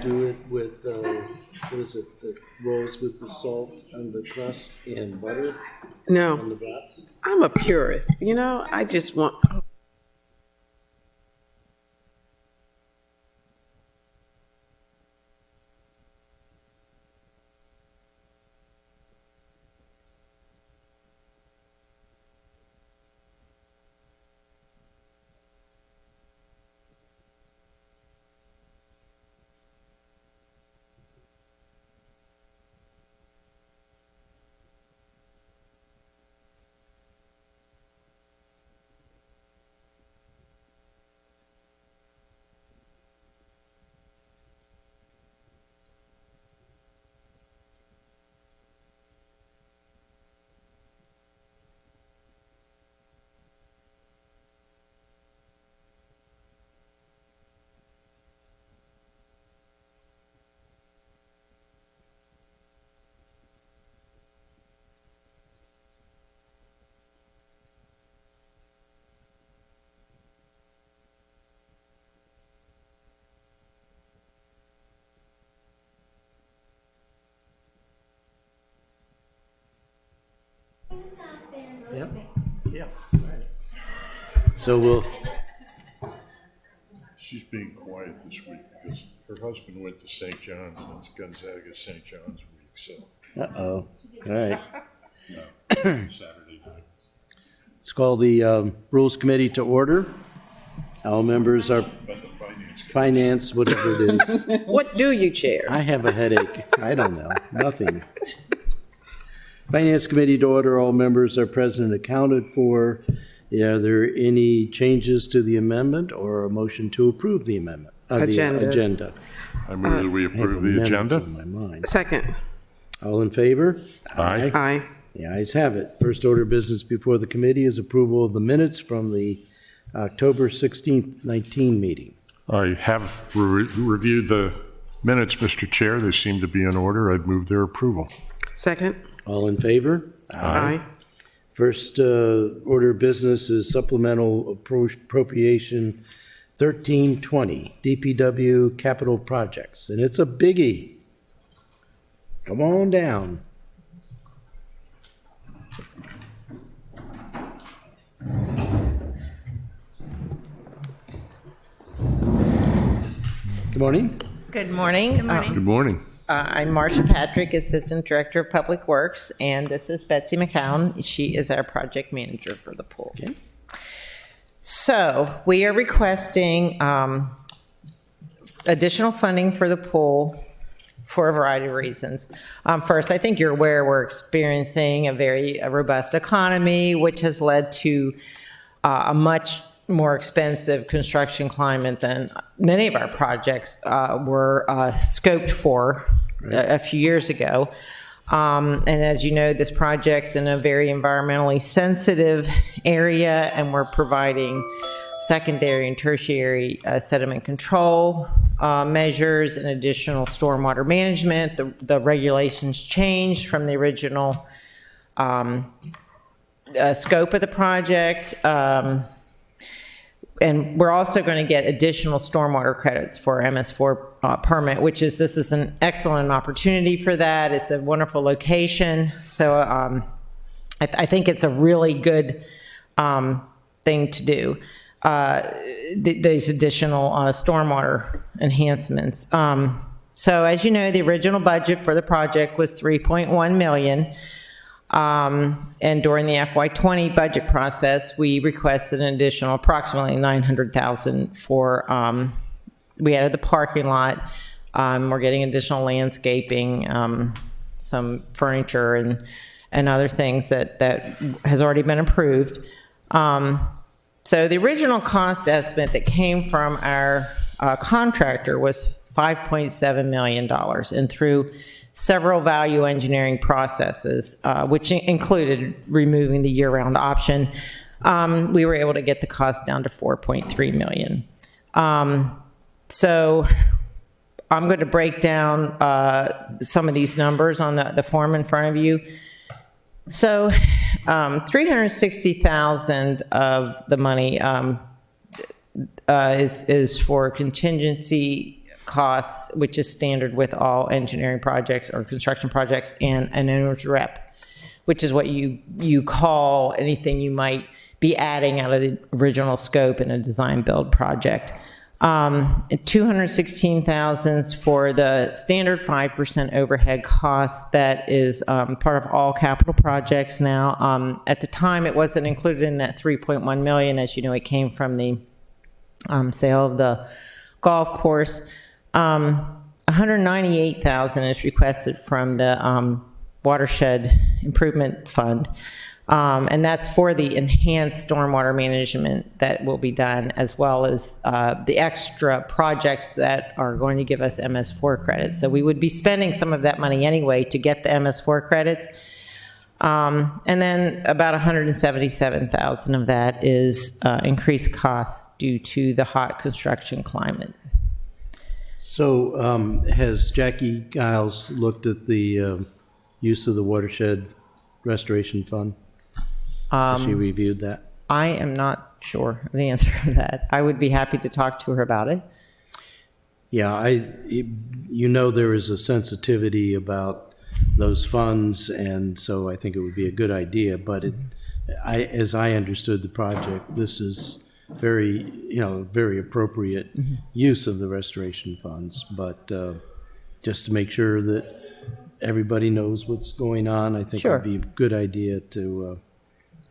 do it with, what is it, the rolls with the salt and the crust and butter on No, the brats? I'm a purist. You know, I just want. Yep, yeah. So we'll, She's being quiet this week because her husband went to St. John's and it's Gonzaga St. John's week, so uh-oh, all right. Saturday night. Let's call the Rules Committee to order. All members are But the finance committee, finance, whatever it is. What do you chair? I have a headache. I don't know, nothing. Finance Committee to order, all members are present and accounted for. Are there any changes to the amendment or a motion to approve the amendment? Agenda. The agenda. I move that we I have approve the amendments agenda. on my mind. Second. All in favor? Aye. Aye. The ayes have it. First order of business before the committee is approval of the minutes from the October 16th, 19 meeting. I have reviewed the minutes, Mr. Chair. They seem to be in order. I'd move their approval. Second. All in favor? Aye. First order of business is supplemental appropriation 1320, DPW capital projects, and it's a biggie. Come on down. Good morning. Good morning. Good morning. I'm Marcia Patrick, Assistant Director of Public Works, and this is Betsy McCown. She is our project manager for the pool. Okay. So we are requesting additional funding for the pool for a variety of reasons. First, I think you're aware we're experiencing a very robust economy, which has led to a much more expensive construction climate than many of our projects were scoped for a few years ago. And as you know, this project's in a very environmentally sensitive area, and we're providing secondary and tertiary sediment control measures and additional stormwater management. The regulations changed from the original scope of the project. And we're also going to get additional stormwater credits for MS4 permit, this is an excellent opportunity for that. It's a wonderful location. So I think it's a really good thing to do, these additional stormwater enhancements. So as you know, the original budget for the project was $3.1 million. And during the FY20 budget process, we requested an additional approximately $900,000 for, we added the parking lot. We're getting additional landscaping, some furniture and other things that has already been approved. So the original cost estimate that came from our contractor was $5.7 million, and through several value engineering processes, which included removing the year-round option, we were able to get the cost down to $4.3 million. So I'm going to break down some of these numbers on the form in front of you. So $360,000 of the money is for contingency costs, which is standard with all engineering projects or construction projects, and an owner's rep, which is what you call anything you might be adding out of the original scope in a design build project. 216,000 for the standard 5% overhead cost. That is part of all capital projects now. At the time, it wasn't included in that 3.1 million. As you know, it came from the sale of the golf course. 198,000 is requested from the watershed improvement fund. And that's for the enhanced stormwater management that will be done, as well as the extra projects that are going to give us MS4 credits. So we would be spending some of that money anyway to get the MS4 credits. And then about 177,000 of that is increased costs due to the hot construction climate. So has Jackie Giles looked at the use of the watershed restoration fund? Has she reviewed that? I am not sure of the answer to that. I would be happy to talk to her about it. Yeah, you know, there is a sensitivity about those funds, and so I think it would be a good idea. But as I understood the project, this is very appropriate use of the restoration funds. But just to make sure that everybody knows what's going on, I think it would be a good idea to.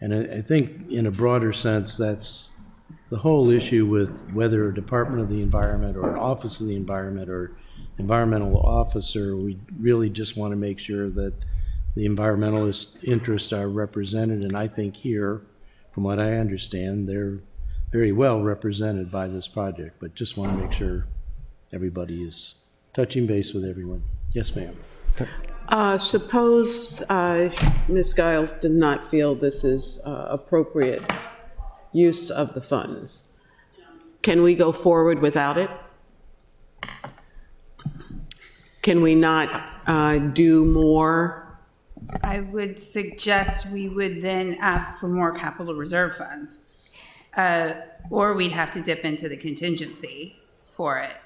And I think in a broader sense, that's the whole issue with whether a Department of the Environment or an Office of the Environment or environmental officer, we really just want to make sure that the environmentalist interests are represented. And I think here, from what I understand, they're very well represented by this project, but just want to make sure everybody is touching base with everyone. Yes, ma'am. Suppose Ms. Giles did not feel this is appropriate use of the funds. Can we go forward without it? Can we not do more? I would suggest we would then ask for more capital reserve funds, or we'd have to dip into the contingency for it.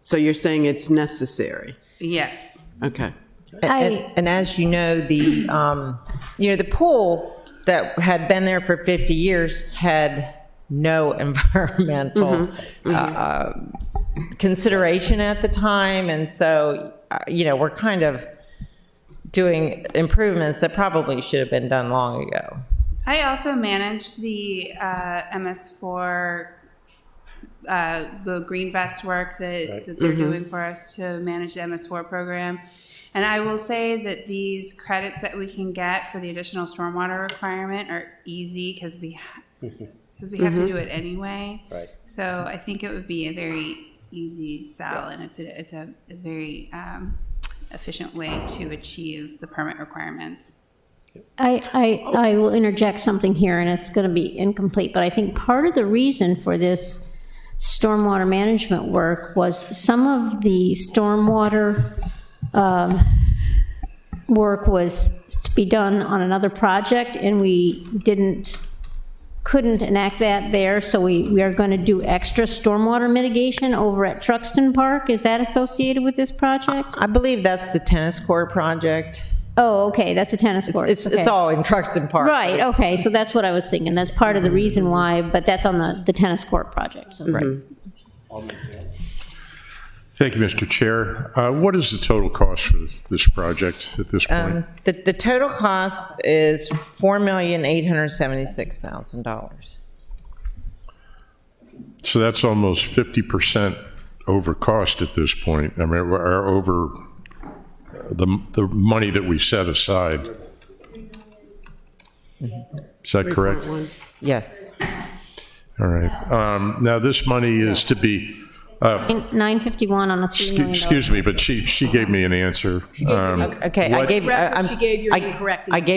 So you're saying it's necessary? Yes. Okay. And as you know, the pool that had been there for 50 years had no environmental consideration at the time, and so we're kind of doing improvements that probably should have been done long ago. I also manage the MS4, the Green Vest work that they're doing for us to manage the MS4 program. And I will say that these credits that we can get for the additional stormwater requirement are easy because we have to do it anyway. Right. So I think it would be a very easy sell, and it's a very efficient way to achieve the permit requirements. I will interject something here, and it's going to be incomplete, but I think part of the reason for this stormwater management work was some of the stormwater work was to be done on another project, and we couldn't enact that there, so we are going to do extra stormwater mitigation over at Truxton Park. Is that associated with this project? I believe that's the tennis court project. Oh, okay, that's the tennis court. It's all in Truxton Park. Right, okay, so that's what I was thinking. That's part of the reason why, but that's on the tennis court project. So. Right. Thank you, Mr. Chair. What is the total cost for this project at this point? The total cost is $4,876,000. So that's almost 50% over cost at this point. I mean, or over the money that we set aside. Is that correct? Yes. All right. Now, this money is to be... 951 on a $3 million. Excuse me, but she gave me an answer. Okay, I gave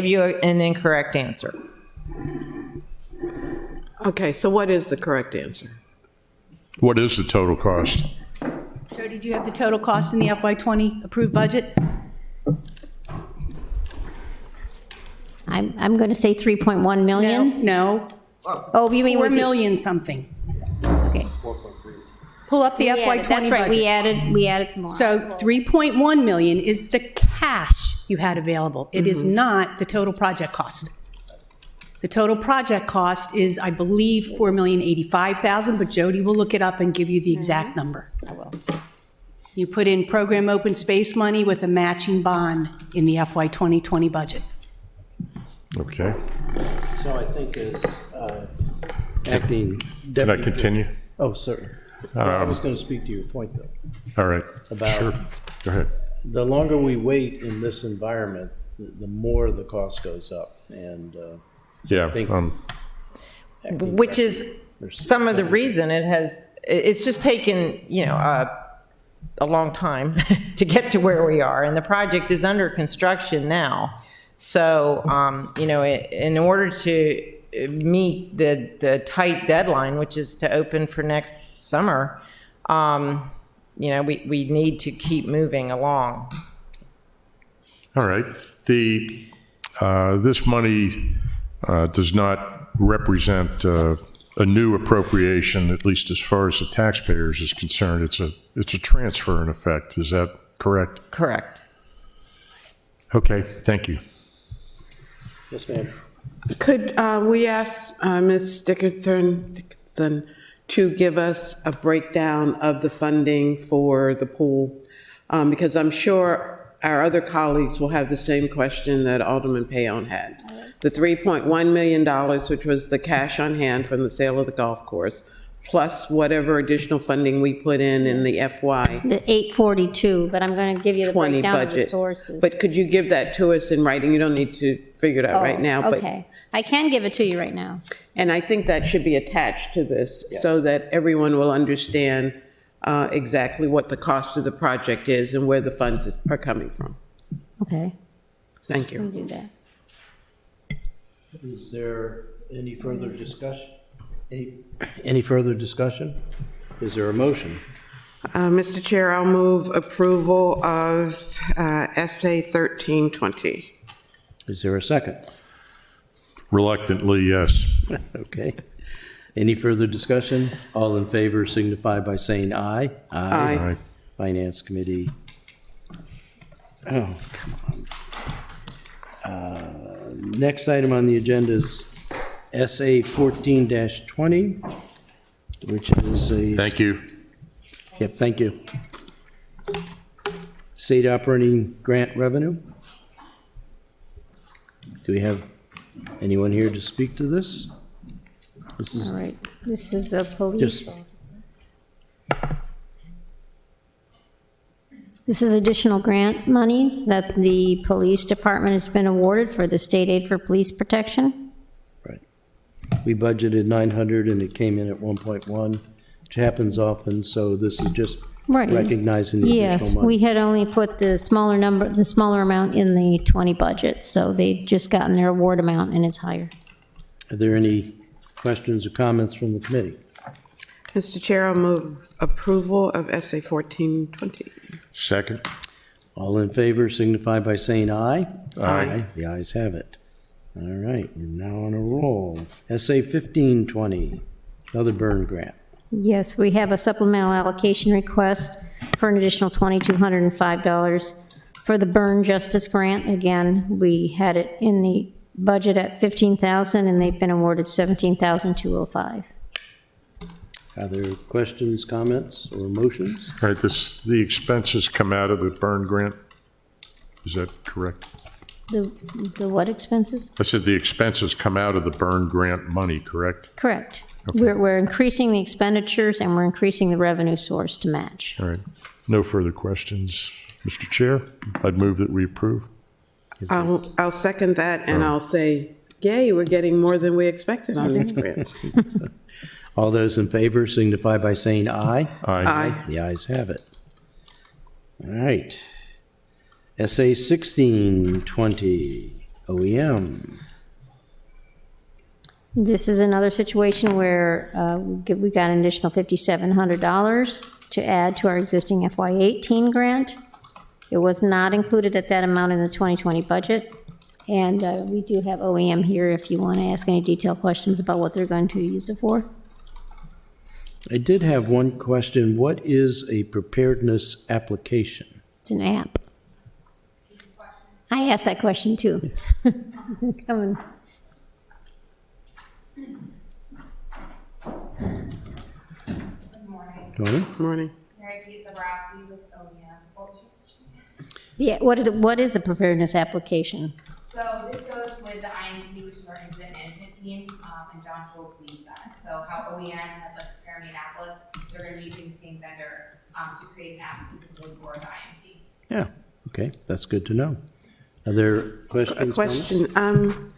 you an incorrect answer. Okay, so what is the correct answer? What is the total cost? Jody, do you have the total cost in the FY20 approved budget? I'm going to say 3.1 million. No. Oh, you mean 4 with the- million something. Okay. Pull up the FY '20 That's right, we budget. added some more. So 3.1 million is the cash you had available. It is not the total project cost. The total project cost is, I believe, $4,085,000, but Jody will look it up and give you the exact number. I will. You put in program open space money with a matching bond in the FY 2020 budget. Okay. So I think as acting Can deputy. I continue? Oh, sorry. I was going to speak to your point, though. All right. About- Sure. Go ahead. The longer we wait in this environment, the more the cost goes up. And Yeah. think- Which is some of the reason it's just taken, a long time to get to where we are, and the project is under construction now. So, in order to meet the tight deadline, which is to open for next summer, we need to keep moving along. All right. This money does not represent a new appropriation, at least as far as the taxpayers is concerned. It's a transfer in effect. Is that correct? Correct. Okay. Thank you. yes, ma'am. Could we ask Ms. Dickinson to give us a breakdown of the funding for the pool? Because I'm sure our other colleagues will have the same question that Alderman Payon had. The $3.1 million, which was the cash on hand from the sale of the golf course, plus whatever additional funding we put in the FY The 842, but I'm going to give you the 20 breakdown of the budget. sources. But could you give that to us in writing? You don't need to figure it out right now. But Okay, I can give it to you right now. And I think that should be attached to this so that everyone will understand exactly what the cost of the project is and where the funds are coming from. Okay, Thank I'll you. do that. Is there any further discussion? Any further discussion? Is there a motion? Mr. Chair, I'll move approval of SA 1320. Is there a second? Reluctantly, yes. Okay. Any further discussion? All in favor signify by saying aye. Aye. All right. Finance Committee. Oh, come on. Next item on the agenda is SA 14-20, which is a. Thank you. Yep, thank you. State operating grant revenue. Do we have anyone here to speak to this? This is All right, this is a police. just, This is additional grant monies that the police department has been awarded for the state aid for police protection. right. We budgeted 900 and it came in at 1.1, which happens often, so this is just Right. recognizing the Yes, additional we money. had only put the smaller amount in the 20 budget, so they've just gotten their award amount and it's higher. Are there any questions or comments from the committee? Mr. Chair, I'll move approval of SA 1420. Second. All in favor signify by saying aye. Aye. The ayes have it. All right, we're now on a roll. SA 1520, another burn grant. Yes, we have a supplemental allocation request for an additional $2,205 for the Burn Justice Grant. Again, we had it in the budget at $15,000 and they've been awarded $17,205. Are there questions, comments, or motions? All right, the expenses come out of the burn grant? Is that correct? The what expenses? I said the expenses come out of the burn grant money, correct? Correct. We're increasing the expenditures and we're increasing the revenue source to match. All right. No further questions. Mr. Chair, I'd move that we approve. I'll second that and I'll say, yay, we're getting more than we expected on these grants. All those in favor signify by saying aye. Aye. The ayes have it. All right. SA 1620, OEM. This is another situation where we got an additional $5,700 to add to our existing FY18 grant. It was not included at that amount in the 2020 budget. And we do have OEM here if you want to ask any detailed questions about what they're going to use it for. I did have one question. What is a preparedness application? It's an app. I asked that question too. Coming. Morning. Morning. Mary Kate Zabrowski with OEM. What was your question? Yeah, what is it? What is a preparedness application? So this goes with the IMT, which is our incident management team, and John Schultz leads that. So how OEM has like Prepare Minneapolis, they're going to be using the same vendor to create an app specifically for the IMT. Yeah, okay, that's good to know. Are there questions? A question.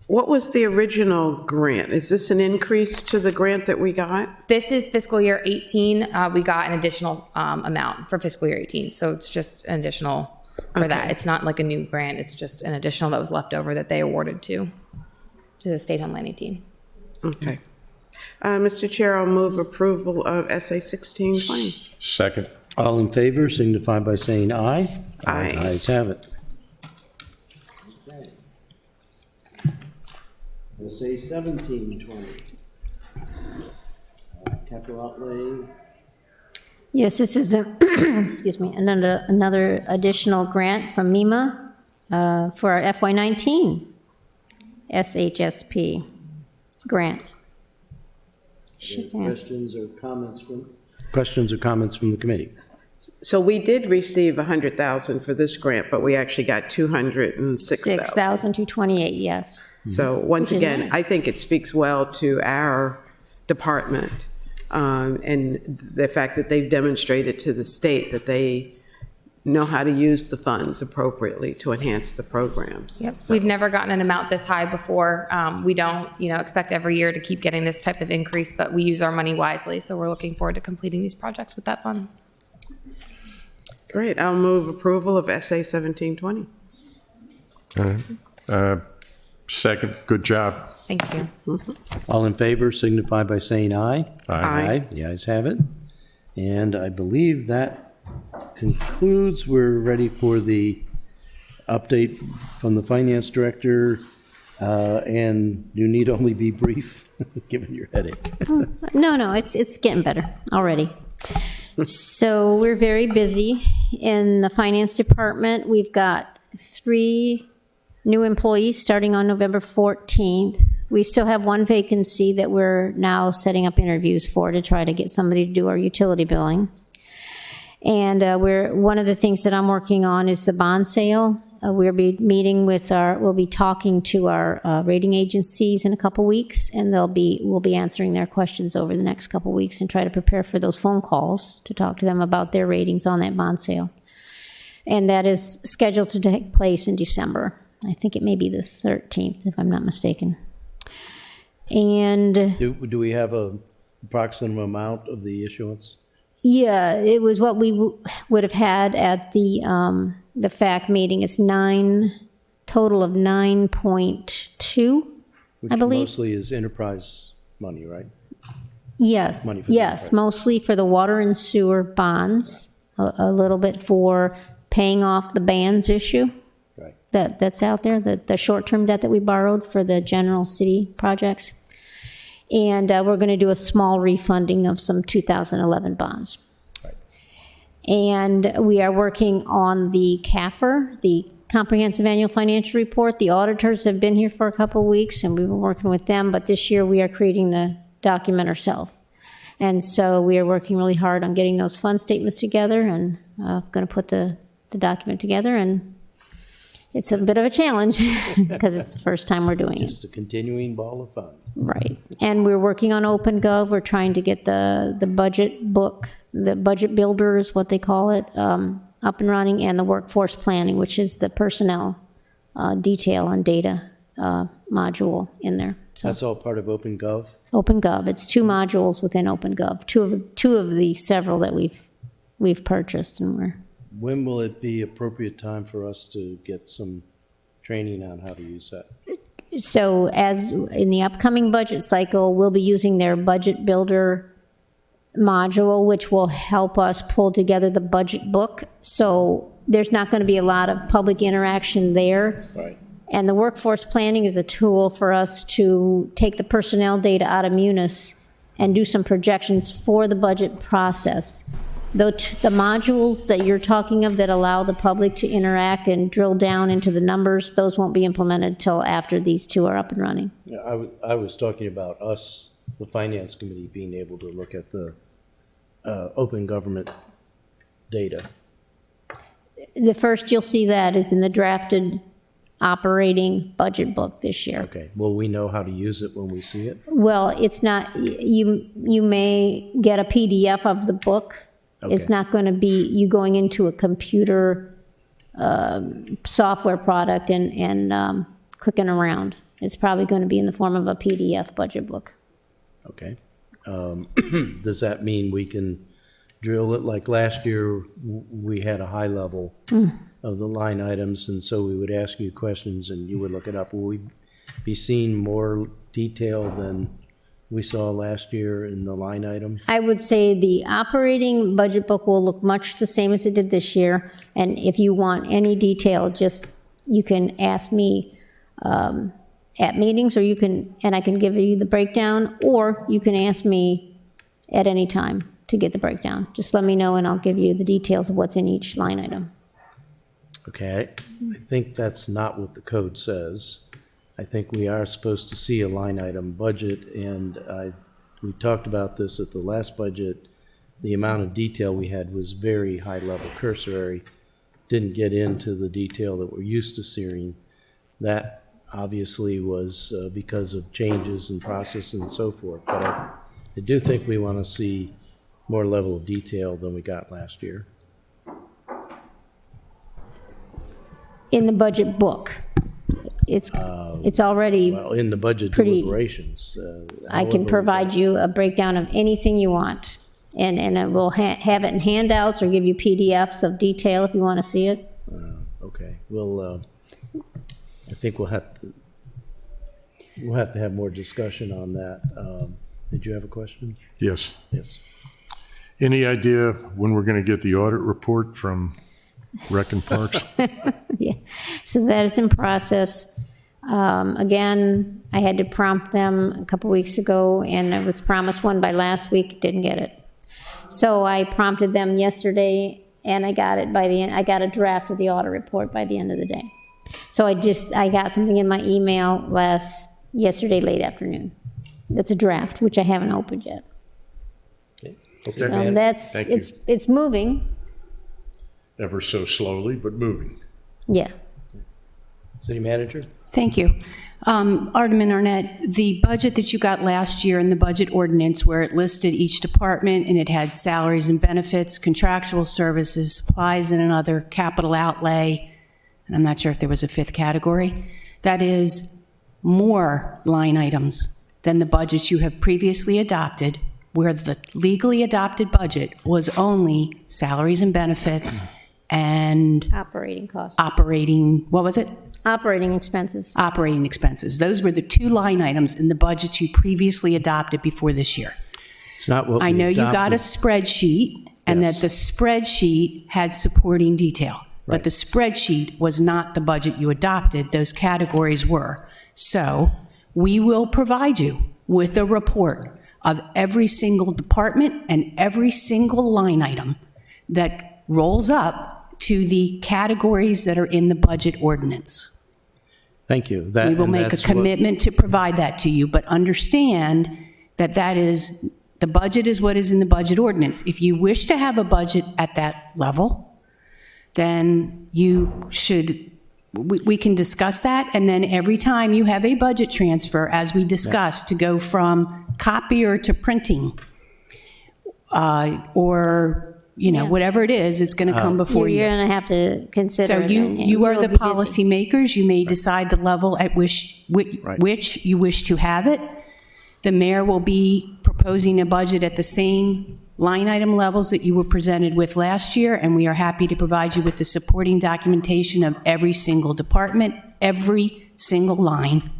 What was the original grant? Is this an increase to the grant that we got? This is fiscal year 18. We got an additional amount for fiscal year 18. So it's just an additional for that. It's not like a new grant. It's just an additional that was left over that they awarded to the state homeland team. Okay. Mr. Chair, I'll move approval of SA 1620. Second. All in favor signify by saying aye. Aye. Ayes have it. SA 1720. Capital outlay. Yes, this is a, excuse me, another additional grant from MEMA for our FY19 SHSP grant. Questions or comments from the committee? So we did receive 100,000 for this grant, but we actually got 206,000. 6,228, yes. So once Which is again, nice. I think it speaks well to our department and the fact that they've demonstrated to the state that they know how to use the funds appropriately to enhance the programs. Yep. We've never gotten an amount this high before. We don't, expect every year to keep getting this type of increase, but we use our money wisely. So we're looking forward to completing these projects with that fund. Great. I'll move approval of SA 1720. All right. Second. Good job. Thank you. All in favor signify by saying aye. Aye. The ayes have it. And I believe that concludes. We're ready for the update from the finance director. And you need only be brief, given your headache. No, it's getting better already. So we're very busy in the finance department. We've got 3 new employees starting on November 14th. We still have 1 vacancy that we're now setting up interviews for to try to get somebody to do our utility billing. And one of the things that I'm working on is the bond sale. We'll be talking to our rating agencies in a couple weeks, and we'll be answering their questions over the next couple weeks and try to prepare for those phone calls to talk to them about their ratings on that bond sale. And that is scheduled to take place in December. I think it may be the 13th, if I'm not mistaken. And Do we have a approximate amount of the issuance? yeah, it was what we would have had at the FAC meeting. It's total of 9.2, I believe. Which mostly is enterprise money, right? Yes, Money for the yes, enterprise. mostly for the water and sewer bonds, a little bit for paying off the bands issue Right. that's out there, the short-term debt that we borrowed for the general city projects. And we're going to do a small refunding of some 2011 bonds. Right. And we are working on the CAFR, the Comprehensive Annual Financial Report. The auditors have been here for a couple of weeks, and we've been working with them, but this year we are creating the document ourselves. And so we are working really hard on getting those fund statements together and going to put the document together. And it's a bit of a challenge because it's the first time we're doing it. Just a continuing ball of fun. Right. And we're working on OpenGov. We're trying to get the budget book, the budget builder is what they call it, up and running, and the workforce planning, which is the personnel detail and data module in there. So That's all part of OpenGov? OpenGov, it's 2 modules within OpenGov, two of the several that we've purchased, and we're When will it be appropriate time for us to get some training on how to use that? so as in the upcoming budget cycle, we'll be using their budget builder module, which will help us pull together the budget book. So there's not going to be a lot of public interaction there. Right. And the workforce planning is a tool for us to take the personnel data out of Munis and do some projections for the budget process. Though the modules that you're talking of that allow the public to interact and drill down into the numbers, those won't be implemented till after these two are up and running. Yeah, I was talking about us, the Finance Committee, being able to look at the open government data. The first you'll see that is in the drafted operating budget book this year. Okay, will we know how to use it when we see it? Well, it's not, you may get a PDF of the book. It's Okay. not going to be you going into a computer software product and clicking around. It's probably going to be in the form of a PDF budget book. Okay. Does that mean we can drill it? Like last year, we had a high level of the line items, and so we would ask you questions and you would look it up. Will we be seeing more detail than we saw last year in the line item? I would say the operating budget book will look much the same as it did this year. And if you want any detail, just, you can ask me at meetings, or you can, and I can give you the breakdown, or you can ask me at any time to get the breakdown. Just let me know and I'll give you the details of what's in each line item. Okay, I think that's not what the code says. I think we are supposed to see a line item budget, and we talked about this at the last budget. The amount of detail we had was very high level, cursory, didn't get into the detail that we're used to seeing. That obviously was because of changes in process and so forth, but I do think we want to see more level of detail than we got last year. In the budget book, it's already, Well, in the budget pretty- deliberations. I can however provide you a breakdown of anything you want. And I will have it in handouts or give you PDFs of detail if you want to see it. Okay, well, I think we'll have to have more discussion on that. Did you have a question? Yes. Yes. Any idea when we're going to get the audit report from Rec and Parks? Yeah, so that is in process. Again, I had to prompt them a couple weeks ago, and I was promised one by last week, didn't get it. So I prompted them yesterday, and I got it by the end. I got a draft of the audit report by the end of the day. So I got something in my email yesterday late afternoon. That's a draft, which I haven't opened yet. Okay, So ma'am. that's, Thank you. it's moving, Ever so slowly, but moving. yeah. City manager? Thank you. Alderman Arnett, the budget that you got last year in the budget ordinance where it listed each department and it had salaries and benefits, contractual services, supplies and another capital outlay, and I'm not sure if there was a fifth category, that is more line items than the budgets you have previously adopted, where the legally adopted budget was only salaries and benefits and Operating costs, operating, what was it? operating expenses. Operating expenses. Those were the two line items in the budgets you previously adopted before this year. It's not what we I know you got a adopted. spreadsheet, and Yes. that the spreadsheet had supporting detail. But Right. the spreadsheet was not the budget you adopted. Those categories were. So we will provide you with a report of every single department and every single line item that rolls up to the categories that are in the budget ordinance. Thank you. We will make a commitment to provide that to you, but understand that the budget is what is in the budget ordinance. If you wish to have a budget at that level, then you should, we can discuss that, and then every time you have a budget transfer, as we discussed, to go from copier to printing, or, whatever it is, it's going to come before you. You're going to have to consider So it. and you are we'll the be busy. policy makers. You may decide the level at which you wish to have it. The mayor will be proposing a budget at the same line item levels that you were presented with last year, and we are happy to provide you with the supporting documentation of every single department, every single line.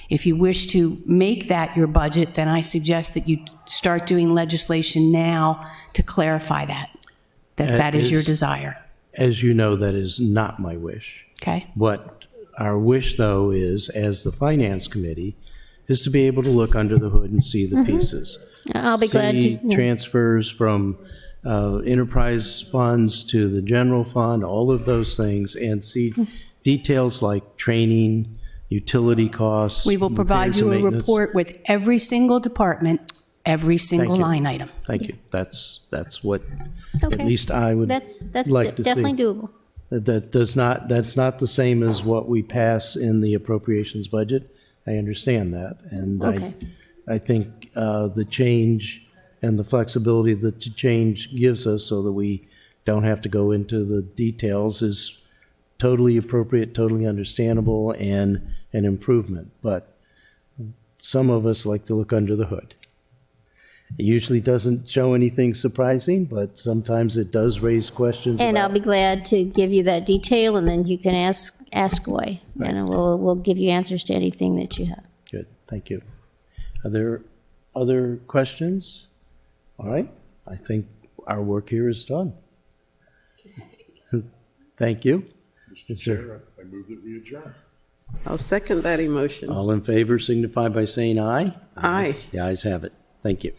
If you wish to make that your budget, then I suggest that you start doing legislation now to clarify that that is your desire. As you know, that is not my wish. Okay? What our wish, though, is, as the Finance Committee, is to be able to look under the hood and see the pieces. I'll be glad to. See transfers from enterprise funds to the general fund, all of those things, and see details like training, utility costs. We will provide repairs you and a maintenance. report with every single department, every single you. line item. Thank you. That's what at Okay. least I would That's like to see. definitely doable. That's not the same as what we pass in the appropriations budget. I understand that. And Okay. I think the change and the flexibility that the change gives us so that we don't have to go into the details is totally appropriate, totally understandable, and an improvement. But some of us like to look under the hood. It usually doesn't show anything surprising, but sometimes it does raise questions And I'll about. be glad to give you that detail, and then you can ask away. And we'll give you answers to anything that you have. Good, thank you. Are there other questions? All right, I think our work here is done. Thank you. Is there- I move that we adjourn. I'll second that emotion. All in favor signify by saying aye. Aye. The ayes have it. Thank you.